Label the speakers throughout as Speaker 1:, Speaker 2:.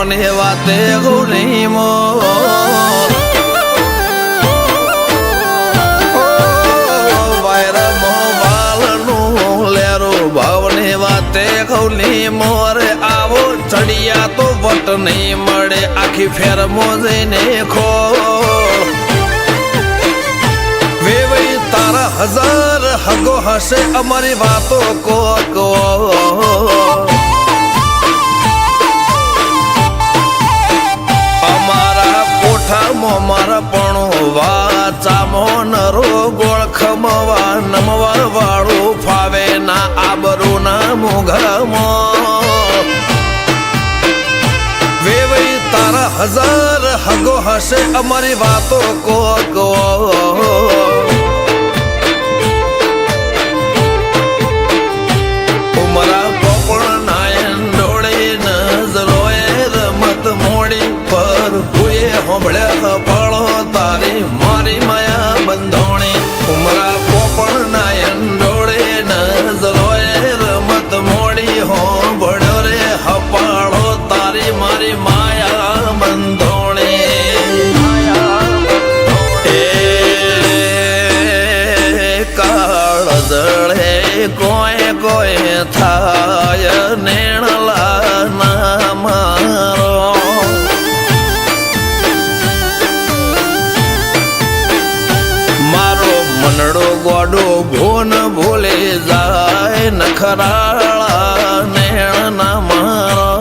Speaker 1: ભાવની વાતે ગૌરી મો ખૌલી મોરે આવો ચડિયા તો વટ નહીં મળે આખી ફેર મોજઈને ખો વેવઈ તારા હજાર હગો હશે અમારી વાતો કો અમારા કોઠામાં મારા પણ વાચામો નરો ગોળ ખમવા નમવા વાળું ફાવે ના આબરૂ ના મોઘામાં વેવઈ તારા હજાર હગો હશે અમારી વાતો કો ઉમરા પોપણ નાયન ડોળે નજરોએ રમત મોડી પર હુએ હોંભળ્યા ફળો તારી મારી માયા બંધોણી ઉમરા પોપણ નાયન ડોળે નજરોએ રમત મોડી હોંભળ્યો રે હપાળો તારી મારી માયા બંધોણી એ કાળ જળે કોઈ કોઈ થાય નેણલા ના મારો મારો મનડો ગોડો ભોન ભૂલે જાય નખરાળા નેણ ના મારો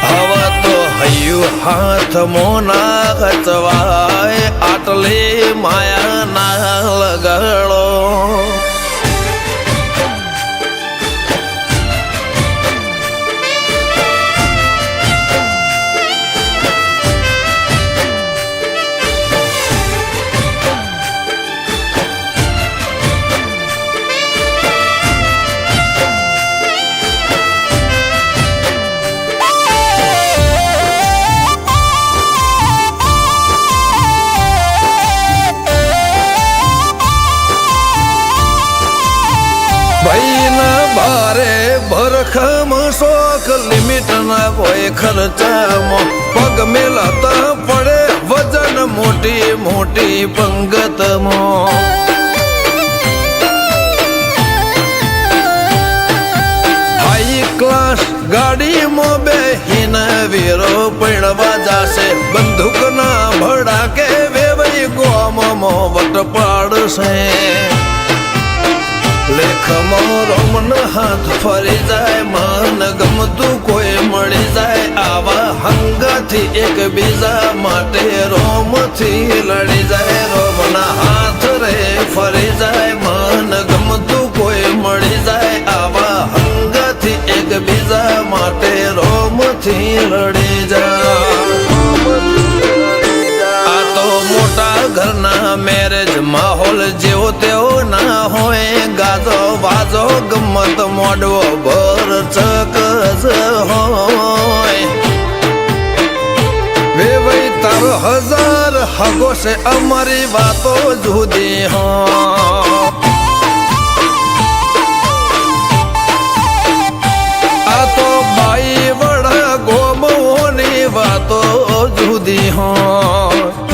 Speaker 1: હવે તો હૈયું હાથ મોના ખચવાય આટલે માયા ના લગાડો ભરખમ શોખ લિમિટ ના કોઈ ખર્ચામાં પગ મેલાતા પડે વજન મોટી મોટી પંગતમાં હાઈ ક્લાસ ગાડીમાં બેહીને વીરો પૈણવા જાશે બંદૂક ના ભડાકે વેવઈ ગોમમાં વટ પાડશે લેખમો રોમન હાથ ફરી જાય મન ગમતું કોઈ મળી જાય આવા હંગાથી એકબીજા માટે રોમથી લડી જાય રોમના હાથ રે ફરી જાય મન ગમતું કોઈ મળી જાય આવા હંગાથી એકબીજા માટે રોમથી લડી જાય આ તો મોટા ઘરના મેરેજ માહોલ જેવો તેવો ના હોય ગાજો વાજો ગમત મોડવો ભર ચકસ હોય વેવઈ તારો હજાર હગો છે અમારી વાતો જુદી હોય આ તો બાઈ વડા ગોમોની વાતો જુદી હોય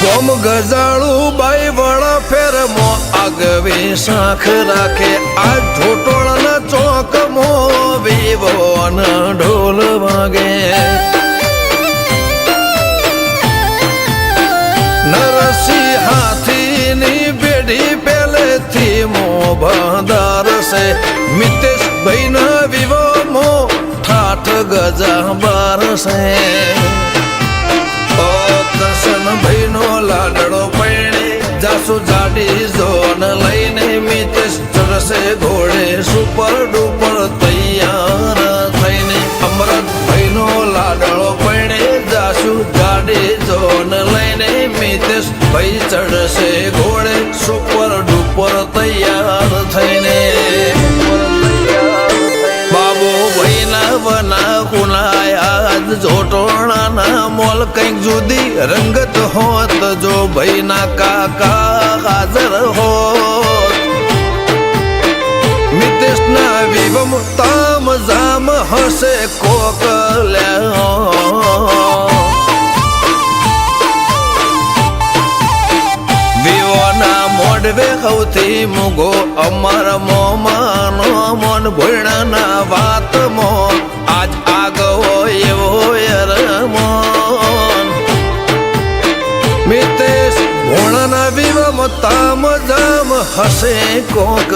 Speaker 1: ગોમ ગજાળું બાઈ વડા ફેરમો આગવી શાખ રાખે આ ઢોટોળના ચોકમો વિવો ઢોલ વાગે નરસિંહ હાથીની બેડી પેલેથી મો બાંધાર છે મિતેશ ભાઈના વિવો ઠાઠ ગજા બાર છે કરશન ભાઈનો લાડડો પૈણે જાસુ જાડી જોન લઈને મિતેશ ચરસે ઘોડે સુપર ડુપર તૈયાર થઈને અમરત ભાઈનો લાડળો પૈણે જાશું ગાડી જોન લઈને મિતેશ ભાઈ ચડશે ઘોડે સુપર ડુપર તૈયાર થઈને બાબુ ભાઈના વના કુનાયા જોટોણાના મોલ કંઈક જુદી રંગત હોત જો ભાઈના કાકા હાજર હોત મિતેશના વિવમ તામ જામ હશે કોકલ્યા વિવોના મોઢવે સૌથી મૂગો અમર મોમાનો મોન ભોયણાના વાતમાં આજ આગવો એવો યરમોન મિતેશ ભોણાના વિવમ તામ જામ હશે કોક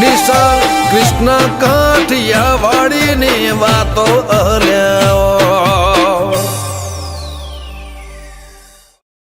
Speaker 1: નિશાળ કૃષ્ણ કાઠિયા વાડીની વાતો અલ્યા